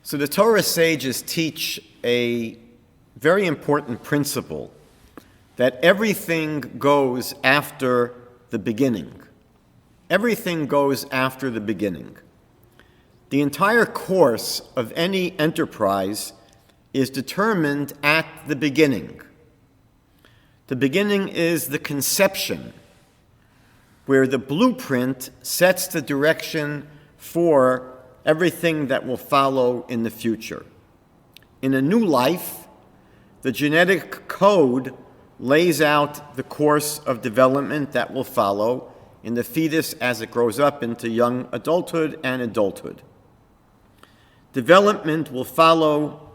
So the Torah sages teach a very important principle that everything goes after the beginning. Everything goes after the beginning. The entire course of any enterprise is determined at the beginning. The beginning is the conception, where the blueprint sets the direction for everything that will follow in the future. In a new life, the genetic code lays out the course of development that will follow in the fetus as it grows up into young adulthood and adulthood. Development will follow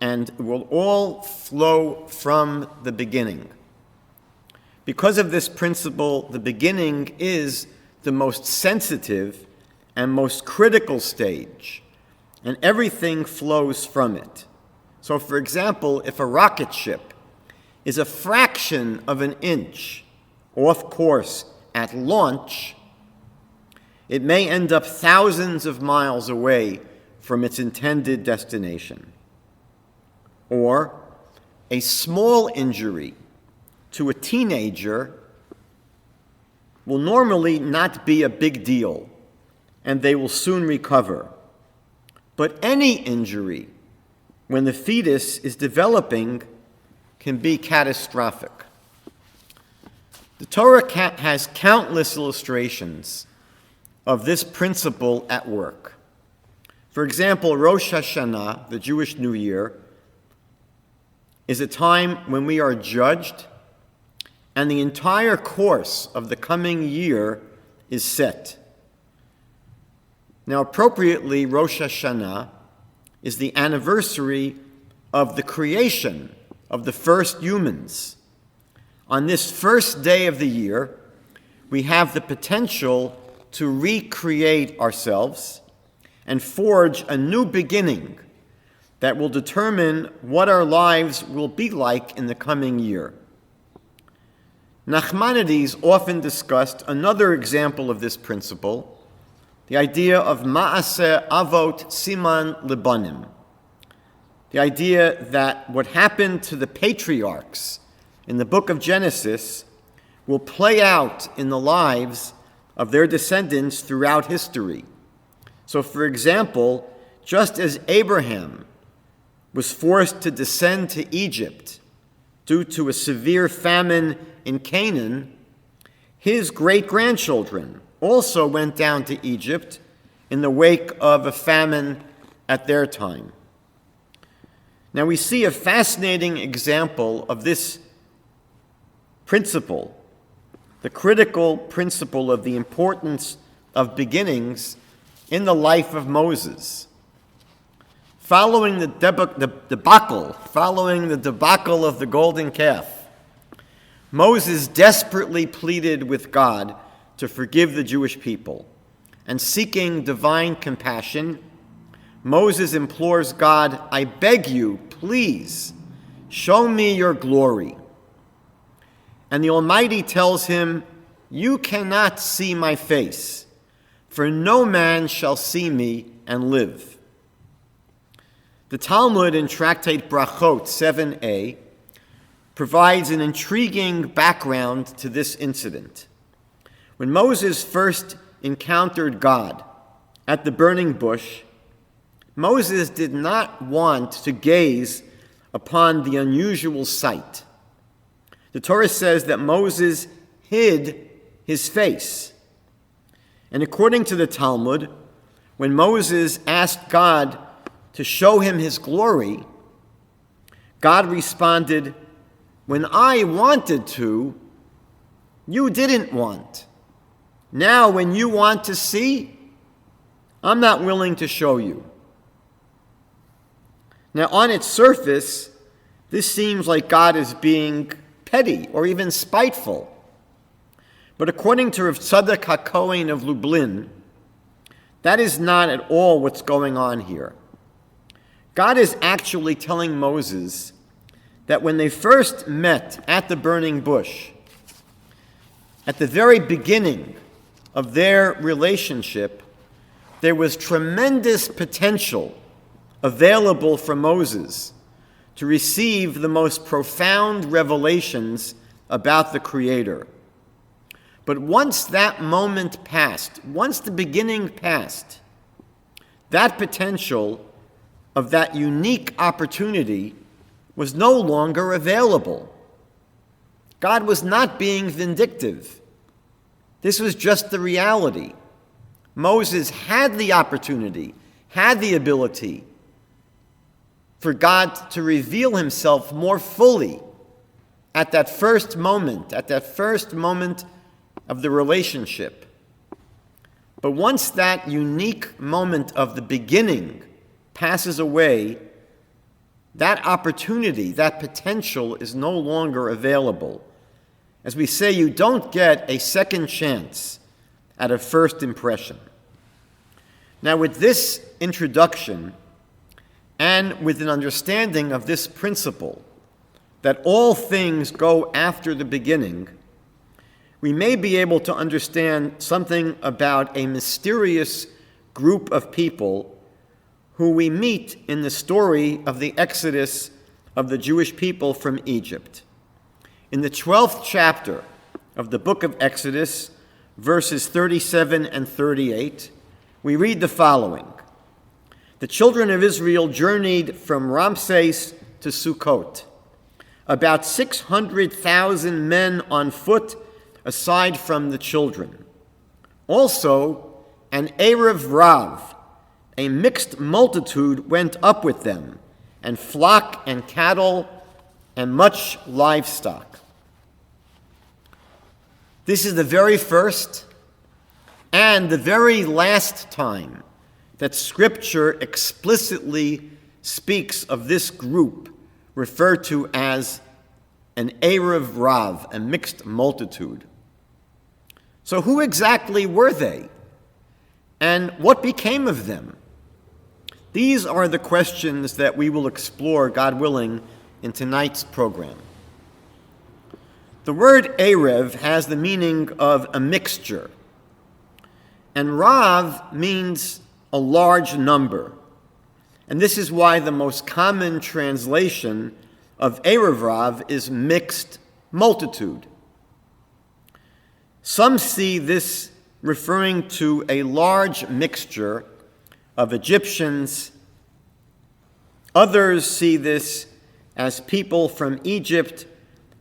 and will all flow from the beginning. Because of this principle, the beginning is the most sensitive and most critical stage, and everything flows from it. So, for example, if a rocket ship is a fraction of an inch off course at launch, it may end up thousands of miles away from its intended destination. Or a small injury to a teenager will normally not be a big deal, and they will soon recover. But any injury, when the fetus is developing, can be catastrophic. The Torah has countless illustrations of this principle at work. For example, Rosh Hashanah, the Jewish New Year, is a time when we are judged, and the entire course of the coming year is set. Now, appropriately, Rosh Hashanah is the anniversary of the creation of the first humans. On this first day of the year, we have the potential to recreate ourselves and forge a new beginning that will determine what our lives will be like in the coming year. Nachmanides often discussed another example of this principle, the idea of Ma'aseh Avot Siman Libanim, the idea that what happened to the patriarchs in the book of Genesis will play out in the lives of their descendants throughout history. So, for example, just as Abraham was forced to descend to Egypt due to a severe famine in Canaan, his great-grandchildren also went down to Egypt in the wake of a famine at their time. Now we see a fascinating example of this principle, the critical principle of the importance of beginnings in the life of Moses. Following the debacle of the golden calf, Moses desperately pleaded with God to forgive the Jewish people. And seeking divine compassion, Moses implores God, "I beg you, please, show me your glory." And the Almighty tells him, "You cannot see my face, for no man shall see me and live." The Talmud in Tractate Brachot 7a provides an intriguing background to this incident. When Moses first encountered God at the burning bush, Moses did not want to gaze upon the unusual sight. The Torah says that Moses hid his face. And according to the Talmud, when Moses asked God to show him his glory, God responded, "When I wanted to, you didn't want. Now, when you want to see, I'm not willing to show you." Now, on its surface, this seems like God is being petty or even spiteful. But according to Rav Tzadok HaKohen of Lublin, that is not at all what's going on here. God is actually telling Moses that when they first met at the burning bush, at the very beginning of their relationship, there was tremendous potential available for Moses to receive the most profound revelations about the Creator. But once that moment passed, once the beginning passed, that potential of that unique opportunity was no longer available. God was not being vindictive. This was just the reality. Moses had the opportunity, had the ability for God to reveal himself more fully at that first moment of the relationship. But once that unique moment of the beginning passes away, that opportunity, that potential is no longer available. As we say, you don't get a second chance at a first impression. Now, with this introduction, and with an understanding of this principle, that all things go after the beginning, we may be able to understand something about a mysterious group of people who we meet in the story of the Exodus of the Jewish people from Egypt. In the 12th chapter of the book of Exodus, verses 37 and 38, we read the following. The children of Israel journeyed from Ramses to Sukkot, about 600,000 men on foot aside from the children. Also, an Erev Rav, a mixed multitude, went up with them, and flock and cattle and much livestock. This is the very first and the very last time that Scripture explicitly speaks of this group referred to as an Erev Rav, a mixed multitude. So who exactly were they? And what became of them? These are the questions that we will explore, God willing, in tonight's program. The word Erev has the meaning of a mixture, and Rav means a large number. And this is why the most common translation of Erev Rav is mixed multitude. Some see this referring to a large mixture of Egyptians. Others see this as people from Egypt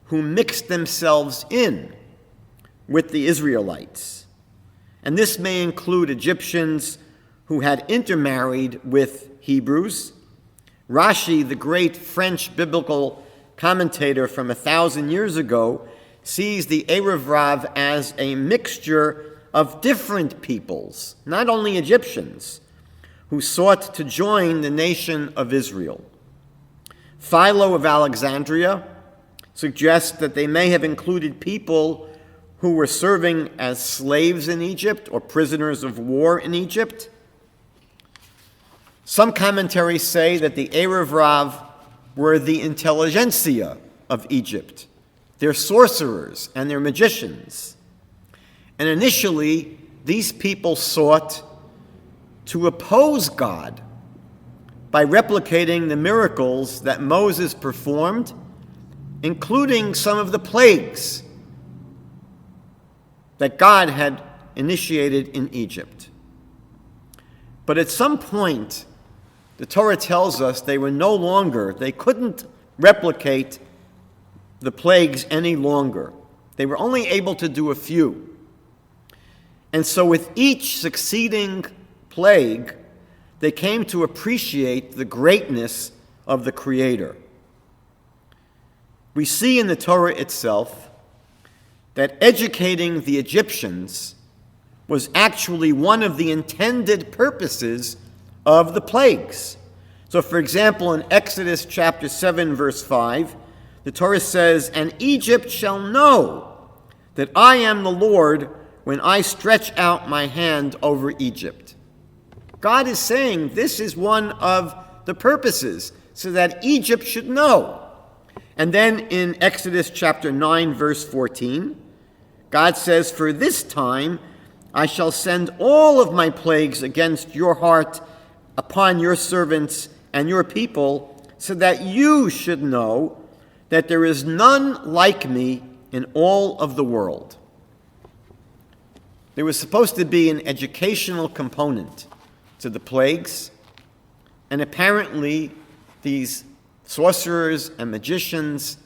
who mixed themselves in with the Israelites. And this may include Egyptians who had intermarried with Hebrews. Rashi, the great French biblical commentator from 1,000 years ago, sees the Erev Rav as a mixture of different peoples, not only Egyptians, who sought to join the nation of Israel. Philo of Alexandria suggests that they may have included people who were serving as slaves in Egypt or prisoners of war in Egypt. Some commentaries say that the Erev Rav were the intelligentsia of Egypt, their sorcerers and their magicians. And initially, these people sought to oppose God by replicating the miracles that Moses performed, including some of the plagues that God had initiated in Egypt. But at some point, the Torah tells us they couldn't replicate the plagues any longer. They were only able to do a few. And so with each succeeding plague, they came to appreciate the greatness of the Creator. We see in the Torah itself that educating the Egyptians was actually one of the intended purposes of the plagues. So, for example, in Exodus chapter 7, verse 5, the Torah says, "And Egypt shall know that I am the Lord when I stretch out my hand over Egypt." God is saying this is one of the purposes, so that Egypt should know. And then in Exodus chapter 9, verse 14, God says, "For this time I shall send all of my plagues against your heart upon your servants and your people, so that you should know that there is none like me in all of the world. There was supposed to be an educational component to the plagues, and apparently these sorcerers and magicians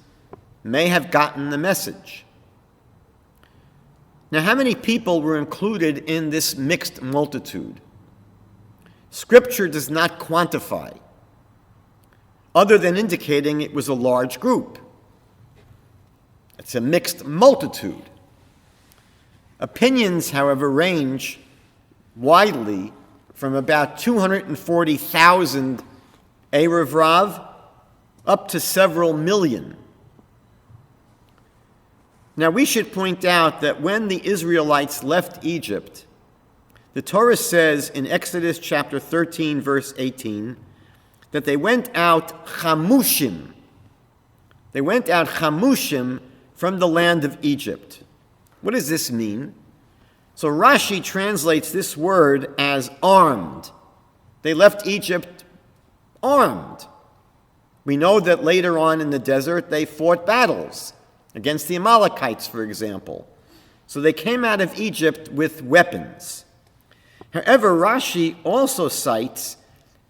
may have gotten the message. Now, how many people were included in this mixed multitude? Scripture does not quantify, other than indicating it was a large group. It's a mixed multitude. Opinions, however, range widely from about 240,000 Erev Rav up to several million. Now, we should point out that when the Israelites left Egypt, the Torah says in Exodus chapter 13, verse 18, that they went out chamushim. They went out chamushim from the land of Egypt. What does this mean? So Rashi translates this word as armed. They left Egypt armed. We know that later on in the desert they fought battles against the Amalekites, for example. So they came out of Egypt with weapons. However, Rashi also cites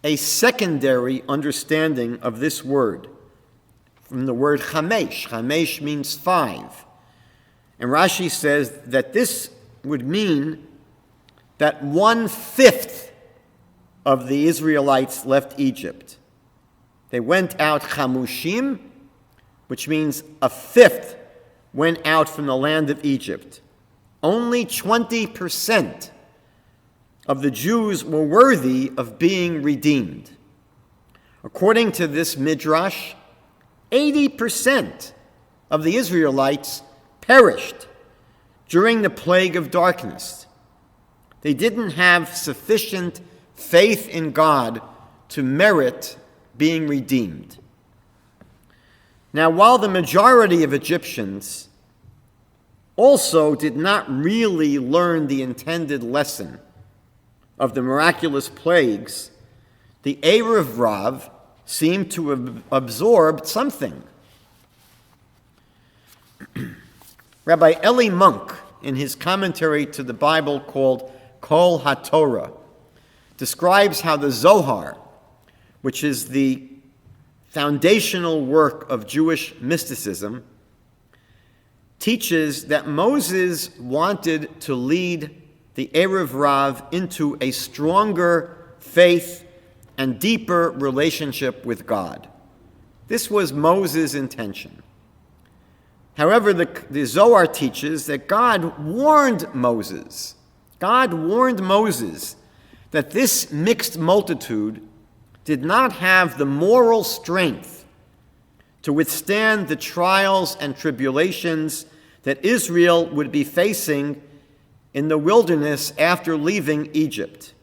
a secondary understanding of this word from the word chamesh. Chamesh means 5. And Rashi says that this would mean that 1/5 of the Israelites left Egypt. They went out chamushim, which means 1/5 went out from the land of Egypt. Only 20% of the Jews were worthy of being redeemed. According to this midrash, 80% of the Israelites perished during the plague of darkness. They didn't have sufficient faith in God to merit being redeemed. Now, while the majority of Egyptians also did not really learn the intended lesson of the miraculous plagues, the Erev Rav seemed to have absorbed something. Rabbi Eli Monk, in his commentary to the Bible called Kol HaTorah, describes how the Zohar, which is the foundational work of Jewish mysticism, teaches that Moses wanted to lead the Erev Rav into a stronger faith and deeper relationship with God. This was Moses' intention. However, the Zohar teaches that God warned Moses. God warned Moses that this mixed multitude did not have the moral strength to withstand the trials and tribulations that Israel would be facing in the wilderness after leaving Egypt.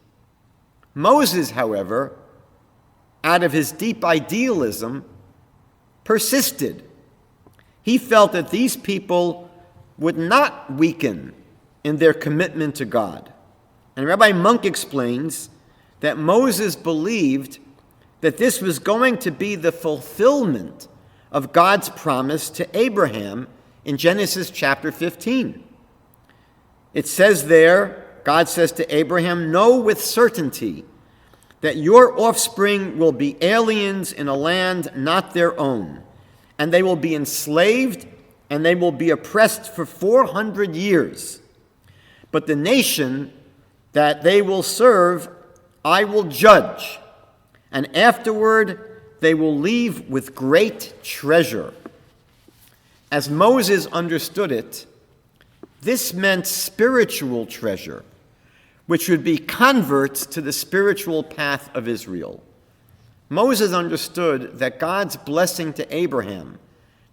Moses, however, out of his deep idealism, persisted. He felt that these people would not weaken in their commitment to God. And Rabbi Monk explains that Moses believed that this was going to be the fulfillment of God's promise to Abraham in Genesis chapter 15. It says there, God says to Abraham, "Know with certainty that your offspring will be aliens in a land not their own, and they will be enslaved and they will be oppressed for 400 years. But the nation that they will serve, I will judge, and afterward they will leave with great treasure." As Moses understood it, this meant spiritual treasure, which would be converts to the spiritual path of Israel. Moses understood that God's blessing to Abraham,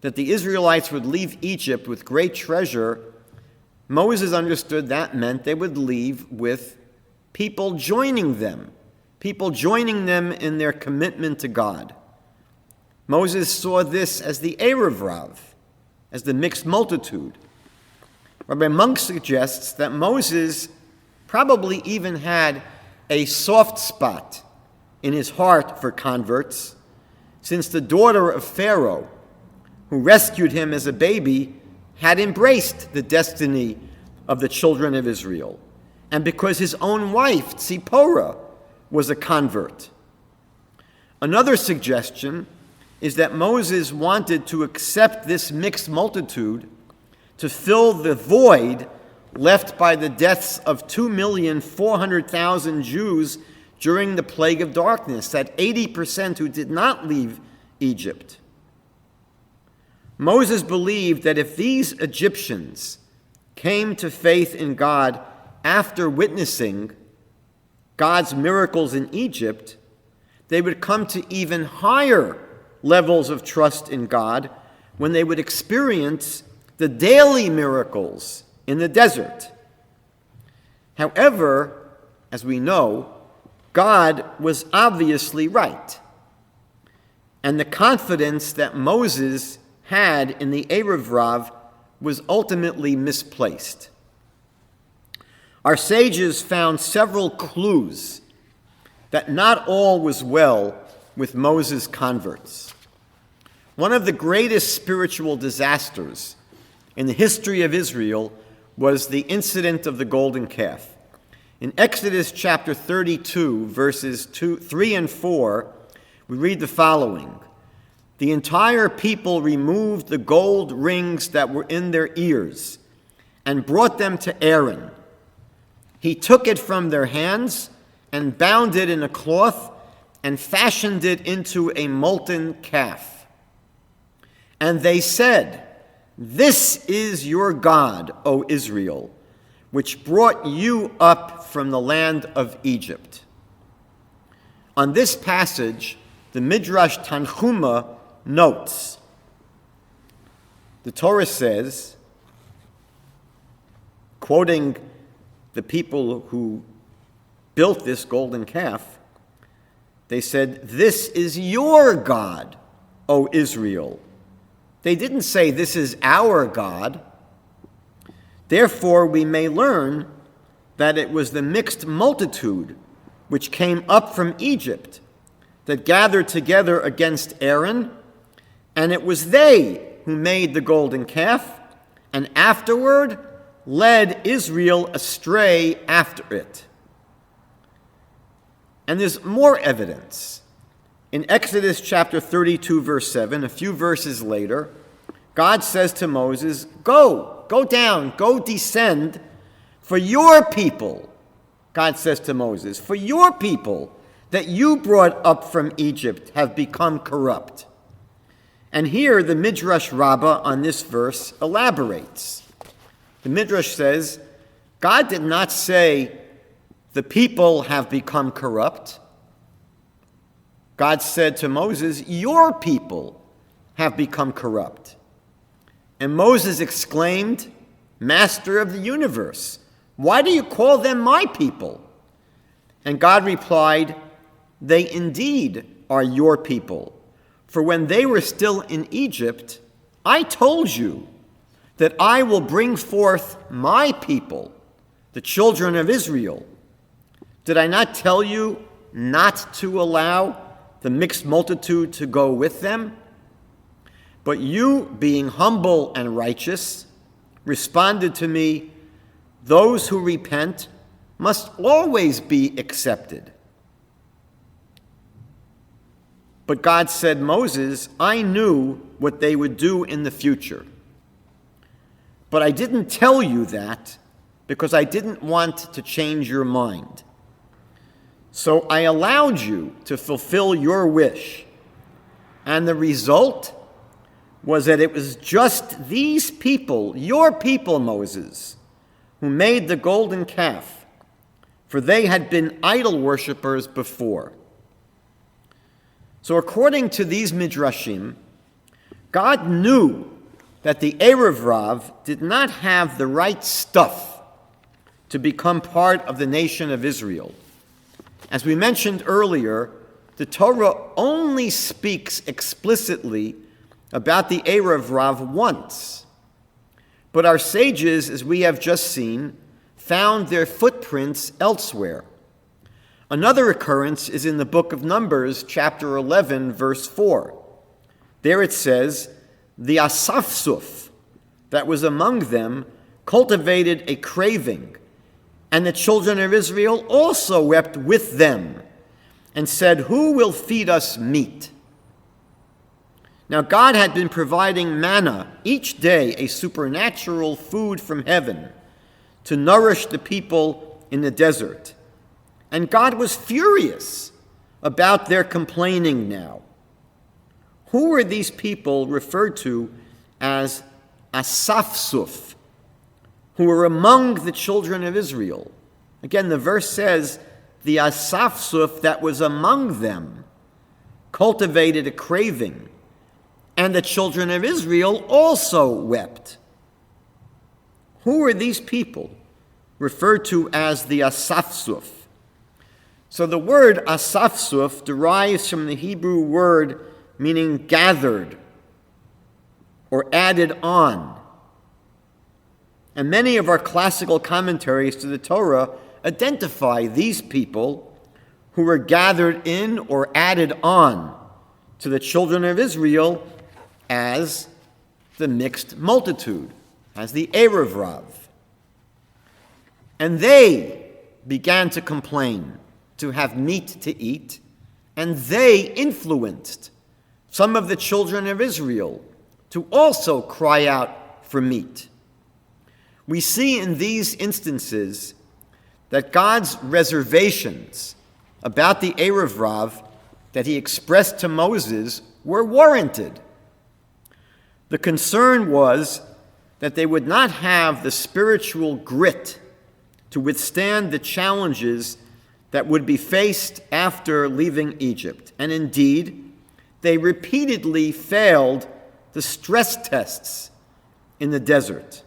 that the Israelites would leave Egypt with great treasure, Moses understood that meant they would leave with people joining them in their commitment to God. Moses saw this as the Erev Rav, as the mixed multitude. Rabbi Monk suggests that Moses probably even had a soft spot in his heart for converts, since the daughter of Pharaoh, who rescued him as a baby, had embraced the destiny of the children of Israel, and because his own wife, Tzipporah, was a convert. Another suggestion is that Moses wanted to accept this mixed multitude to fill the void left by the deaths of 2,400,000 Jews during the plague of darkness, that 80% who did not leave Egypt. Moses believed that if these Egyptians came to faith in God after witnessing God's miracles in Egypt, they would come to even higher levels of trust in God when they would experience the daily miracles in the desert. However, as we know, God was obviously right, and the confidence that Moses had in the Erev Rav was ultimately misplaced. Our sages found several clues that not all was well with Moses' converts. One of the greatest spiritual disasters in the history of Israel was the incident of the golden calf. In Exodus chapter 32, verses 3 and 4, we read the following: "The entire people removed the gold rings that were in their ears and brought them to Aaron. He took it from their hands and bound it in a cloth and fashioned it into a molten calf. And they said, 'This is your God, O Israel, which brought you up from the land of Egypt.'" On this passage, the Midrash Tanchuma notes, the Torah says, quoting the people who built this golden calf, they said, "This is your God, O Israel." They didn't say, "This is our God." Therefore, we may learn that it was the mixed multitude which came up from Egypt that gathered together against Aaron, and it was they who made the golden calf, and afterward led Israel astray after it. And there's more evidence. In Exodus chapter 32, verse 7, a few verses later, God says to Moses, go down, go descend, for your people," God says to Moses, "for your people that you brought up from Egypt have become corrupt." And here the Midrash Rabbah on this verse elaborates. The Midrash says, God did not say, "The people have become corrupt." God said to Moses, "Your people have become corrupt." And Moses exclaimed, "Master of the universe, why do you call them my people?" And God replied, "They indeed are your people. For when they were still in Egypt, I told you that I will bring forth my people, the children of Israel. Did I not tell you not to allow the mixed multitude to go with them? But you, being humble and righteous, responded to me, 'Those who repent must always be accepted.' But God said, 'Moses, I knew what they would do in the future. But I didn't tell you that because I didn't want to change your mind. So I allowed you to fulfill your wish. And the result was that it was just these people, your people, Moses, who made the golden calf, for they had been idol worshippers before.'" So according to these midrashim, God knew that the Erev Rav did not have the right stuff to become part of the nation of Israel. As we mentioned earlier, the Torah only speaks explicitly about the Erev Rav once. But our sages, as we have just seen, found their footprints elsewhere. Another occurrence is in the book of Numbers, chapter 11, verse 4. There it says, the asafsuf that was among them cultivated a craving, and the children of Israel also wept with them, and said, who will feed us meat? Now God had been providing manna each day, a supernatural food from heaven, to nourish the people in the desert. And God was furious about their complaining now. Who were these people referred to as asafsuf, who were among the children of Israel? Again, the verse says, the asafsuf that was among them cultivated a craving, and the children of Israel also wept. Who are these people referred to as the asafsuf? So the word asafsuf derives from the Hebrew word meaning gathered or added on. And many of our classical commentaries to the Torah identify these people who were gathered in or added on to the children of Israel as the mixed multitude, as the Erev Rav. And they began to complain, to have meat to eat, and they influenced some of the children of Israel to also cry out for meat. We see in these instances that God's reservations about the Erev Rav that he expressed to Moses were warranted. The concern was that they would not have the spiritual grit to withstand the challenges that would be faced after leaving Egypt. And indeed, they repeatedly failed the stress tests in the desert.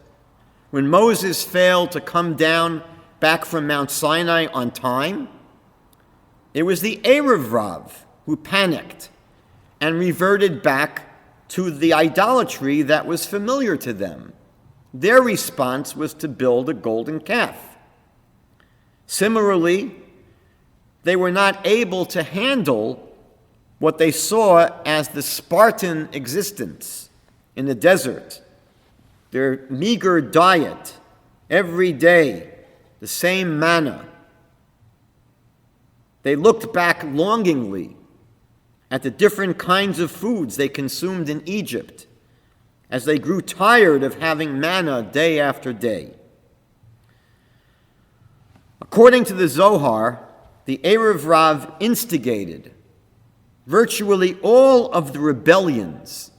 When Moses failed to come down back from Mount Sinai on time, it was the Erev Rav who panicked and reverted back to the idolatry that was familiar to them. Their response was to build a golden calf. Similarly, they were not able to handle what they saw as the Spartan existence in the desert. Their meager diet, every day, the same manna. They looked back longingly at the different kinds of foods they consumed in Egypt as they grew tired of having manna day after day. According to the Zohar, the Erev Rav instigated virtually all of the rebellions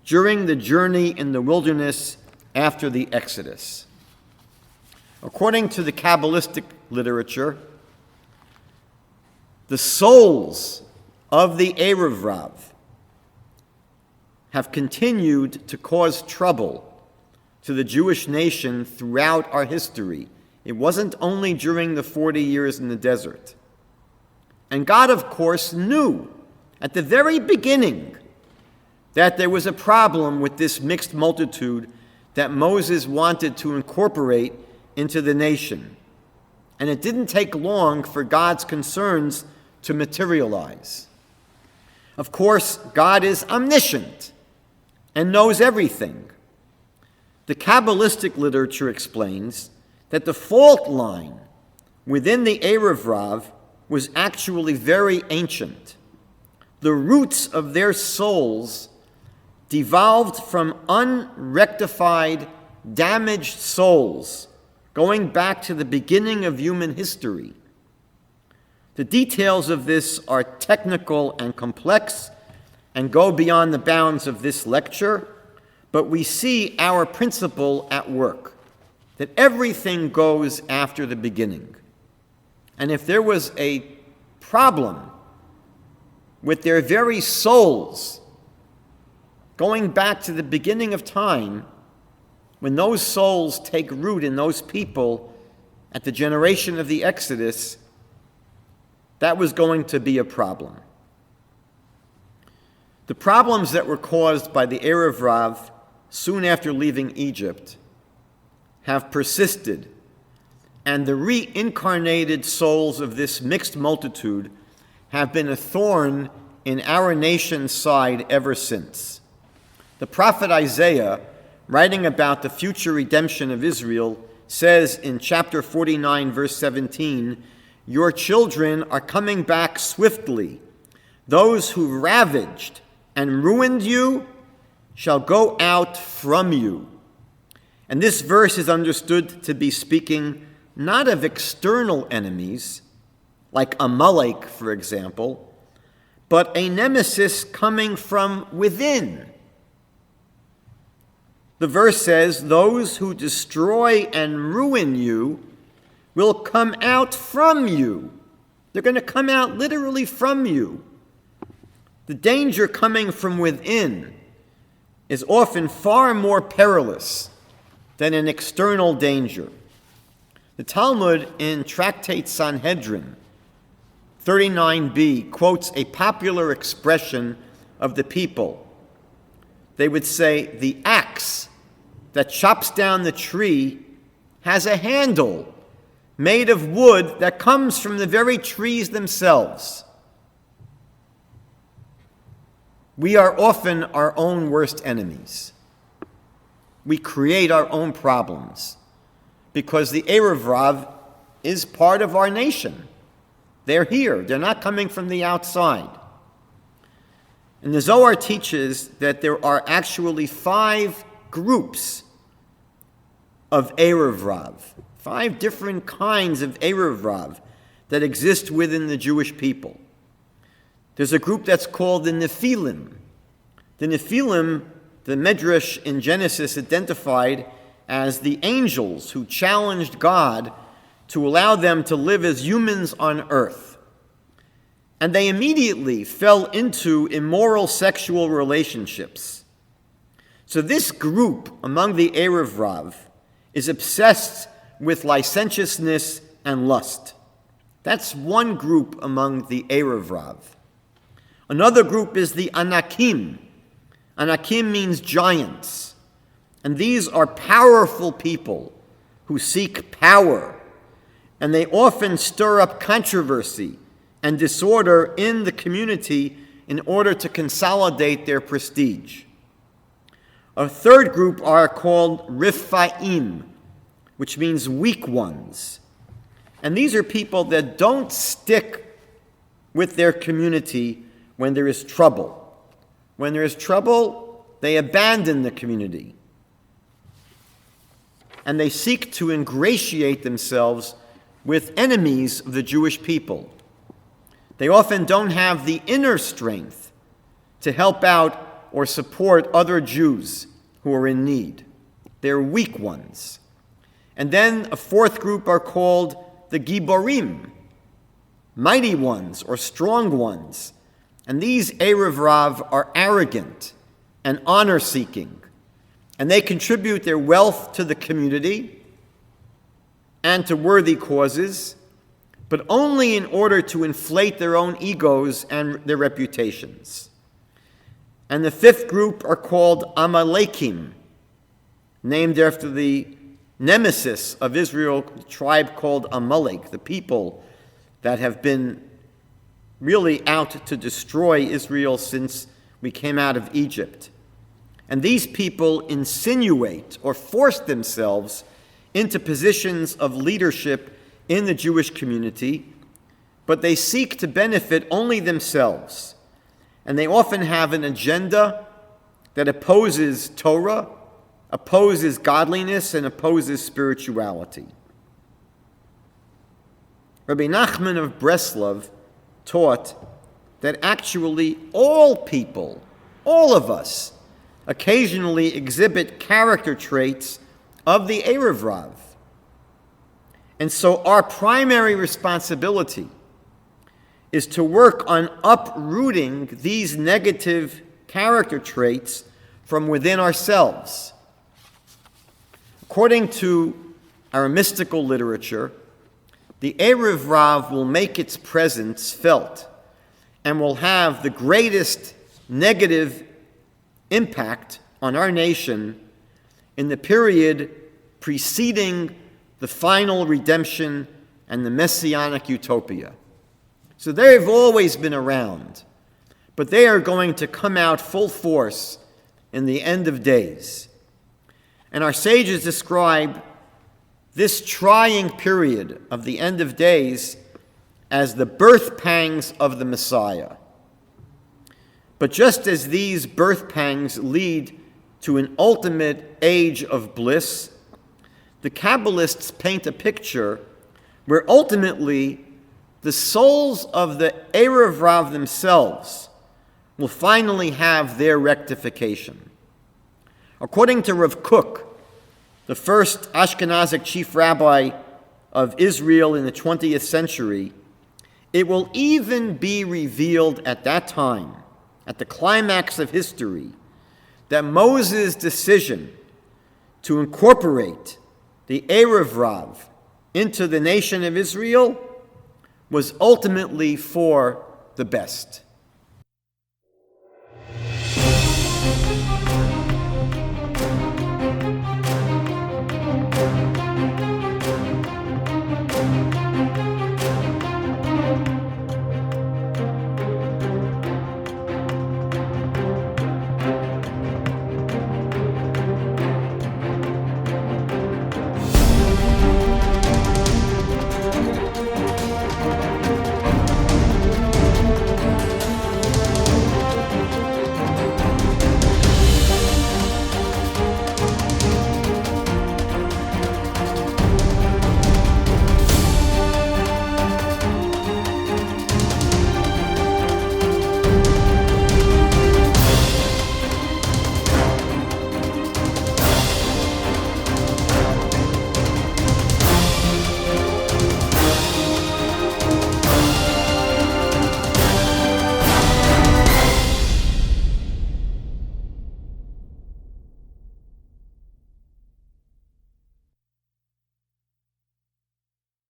during the journey in the wilderness after the Exodus. According to the Kabbalistic literature, the souls of the Erev Rav have continued to cause trouble to the Jewish nation throughout our history. It wasn't only during the 40 years in the desert. And God, of course, knew at the very beginning that there was a problem with this mixed multitude that Moses wanted to incorporate into the nation. And it didn't take long for God's concerns to materialize. Of course, God is omniscient and knows everything. The Kabbalistic literature explains that the fault line within the Erev Rav was actually very ancient. The roots of their souls devolved from unrectified, damaged souls going back to the beginning of human history. The details of this are technical and complex and go beyond the bounds of this lecture, but we see our principle at work, that everything goes after the beginning. And if there was a problem with their very souls going back to the beginning of time, when those souls take root in those people at the generation of the Exodus, that was going to be a problem. The problems that were caused by the Erev Rav soon after leaving Egypt have persisted and the reincarnated souls of this mixed multitude have been a thorn in our nation's side ever since. The prophet Isaiah, writing about the future redemption of Israel, says in chapter 49, verse 17, "Your children are coming back swiftly. Those who ravaged and ruined you shall go out from you." And this verse is understood to be speaking not of external enemies, like Amalek, for example, but a nemesis coming from within. The verse says, "Those who destroy and ruin you will come out from you." They're going to come out literally from you. The danger coming from within is often far more perilous than an external danger. The Talmud in Tractate Sanhedrin 39b quotes a popular expression of the people. They would say, "The axe that chops down the tree has a handle made of wood that comes from the very trees themselves." We are often our own worst enemies. We create our own problems because the Erev Rav is part of our nation. They're here. They're not coming from the outside. And the Zohar teaches that there are actually 5 groups of Erev Rav, 5 different kinds of Erev Rav that exist within the Jewish people. There's a group that's called the Nephilim. The Nephilim, the Midrash in Genesis identified as the angels who challenged God to allow them to live as humans on earth. And they immediately fell into immoral sexual relationships. So this group among the Erev Rav is obsessed with licentiousness and lust. That's one group among the Erev Rav. Another group is the Anakim. Anakim means giants. And these are powerful people who seek power. And they often stir up controversy and disorder in the community in order to consolidate their prestige. A third group are called Riphaim, which means weak ones. And these are people that don't stick with their community when there is trouble. When there is trouble, they abandon the community. And they seek to ingratiate themselves with enemies of the Jewish people. They often don't have the inner strength to help out or support other Jews who are in need. They're weak ones. And then a fourth group are called the Giborim, mighty ones or strong ones. And these Erev Rav are arrogant and honor-seeking. And they contribute their wealth to the community and to worthy causes, but only in order to inflate their own egos and their reputations. And the fifth group are called Amalekim, named after the nemesis of Israel, the tribe called Amalek, the people that have been really out to destroy Israel since we came out of Egypt. And these people insinuate or force themselves into positions of leadership in the Jewish community, but they seek to benefit only themselves. And they often have an agenda that opposes Torah, opposes godliness, and opposes spirituality. Rabbi Nachman of Breslov taught that actually all people, all of us, occasionally exhibit character traits of the Erev Rav. And so our primary responsibility is to work on uprooting these negative character traits from within ourselves. According to our mystical literature, the Erev Rav will make its presence felt and will have the greatest negative impact on our nation in the period preceding the final redemption, and the Messianic utopia. So they've always been around, but they are going to come out full force in the end of days. And our sages describe this trying period of the end of days as the birth pangs of the Messiah. But just as these birth pangs lead to an ultimate age of bliss, the Kabbalists paint a picture where ultimately the souls of the Erev Rav themselves will finally have their rectification. According to Rav Kook, the first Ashkenazic chief rabbi of Israel in the 20th century, it will even be revealed at that time, at the climax of history, that Moses' decision to incorporate the Erev Rav into the nation of Israel was ultimately for the best.